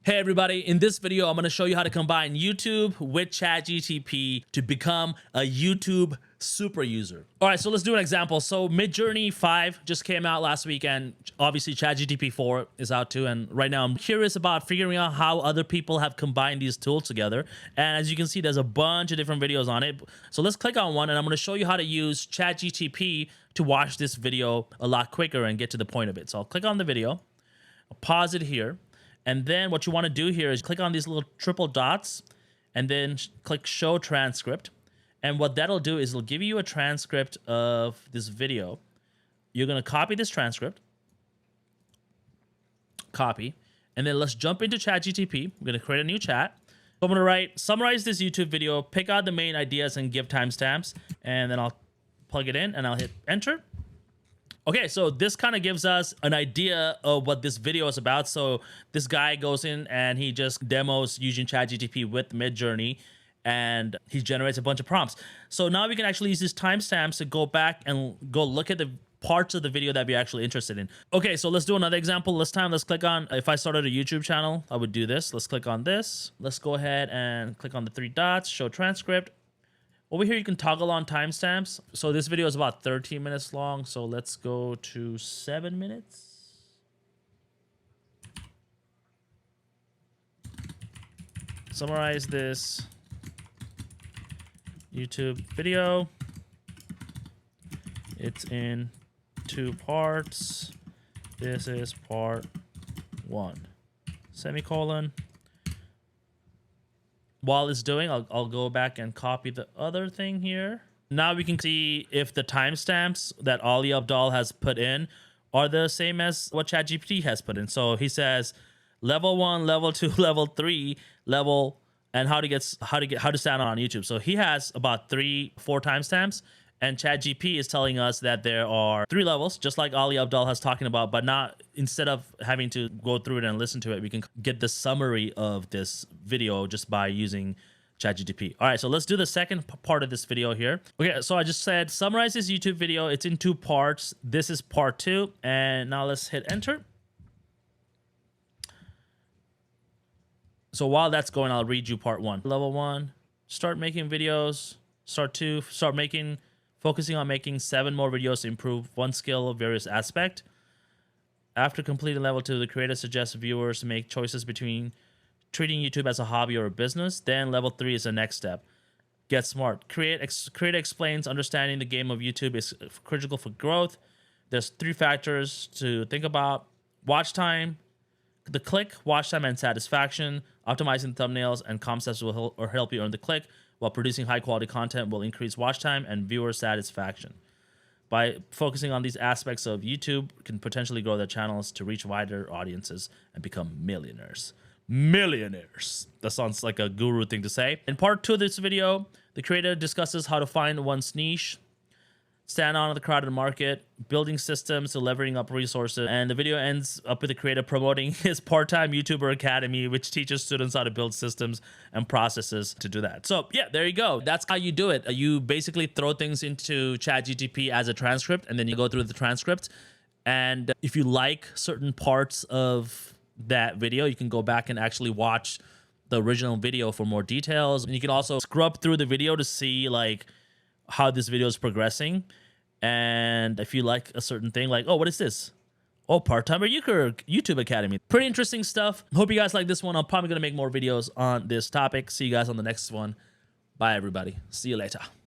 Hey everybody, in this video, I'm going to show you how to combine YouTube with ChatGPT to become a YouTube super user. All right, so let's do an example. So Midjourney 5 just came out last week, and obviously ChatGPT 4 is out too. And right now I'm curious about figuring out how other people have combined these tools together. And as you can see, there's a bunch of different videos on it. So let's click on one and I'm going to show you how to use ChatGPT to watch this video a lot quicker and get to the point of it. So I'll click on the video, I'll pause it here. And then what you want to do here is click on these little triple dots and then click show transcript. And what that'll do is it'll give you a transcript of this video. You're going to copy this transcript. Copy. And then let's jump into ChatGPT. We're going to create a new chat. I'm going to write, summarize this YouTube video, pick out the main ideas and give timestamps. And then I'll plug it in and I'll hit enter. Okay, so this kind of gives us an idea of what this video is about. So this guy goes in and he just demos using ChatGPT with Midjourney, and he generates a bunch of prompts. So now we can actually use these timestamps to go back and go look at the parts of the video that we're actually interested in. Okay, so let's do another example. This time, let's click on, if I started a YouTube channel, I would do this. Let's click on this. Let's go ahead and click on the three dots, show transcript. Over here, you can toggle on timestamps. So this video is about 13 minutes long. So let's go to 7 minutes. Summarize this YouTube video. It's in 2 parts. This is part 1. Semicolon. While it's doing, I'll go back and copy the other thing here. Now we can see if the timestamps that Ali Abdal has put in are the same as what ChatGPT has put in. So he says level 1, level 2, level 3, level, and how to stand on YouTube. So he has about 3-4 timestamps, and ChatGPT is telling us that there are 3 levels, just like Ali Abdal has talking about, but not, instead of having to go through it and listen to it, we can get the summary of this video just by using ChatGPT. All right, so let's do the second part of this video here. Okay, so I just said summarize this YouTube video. It's in 2 parts. This is part 2, and now let's hit enter. So while that's going, I'll read you part 1. Level 1, start making videos. Start 2, focusing on making 7 more videos to improve one skill of various aspect. After completing level 2, the creator suggests viewers to make choices between treating YouTube as a hobby or a business. Then level 3 is the next step. Get smart. Creator explains understanding the game of YouTube is critical for growth. There's 3 factors to think about: watch time, the click, watch time, and satisfaction. Optimizing thumbnails and concepts will help you earn the click, while producing high-quality content will increase watch time and viewer satisfaction. By focusing on these aspects of YouTube, can potentially grow their channels to reach wider audiences and become millionaires. Millionaires. That sounds like a guru thing to say. In part 2 of this video, the creator discusses how to find one's niche, stand on the crowded market, building systems to leveling up resources, and the video ends up with the creator promoting his part-time YouTuber academy, which teaches students how to build systems and processes to do that. So yeah, there you go. That's how you do it. You basically throw things into ChatGPT as a transcript, and then you go through the transcript. And if you like certain parts of that video, you can go back and actually watch the original video for more details. And you can also scrub through the video to see like how this video is progressing. And if you like a certain thing, like, oh, what is this? Oh, part-timer YouTube Academy. Pretty interesting stuff. Hope you guys like this one. I'm probably going to make more videos on this topic. See you guys on the next one. Bye, everybody. See you later.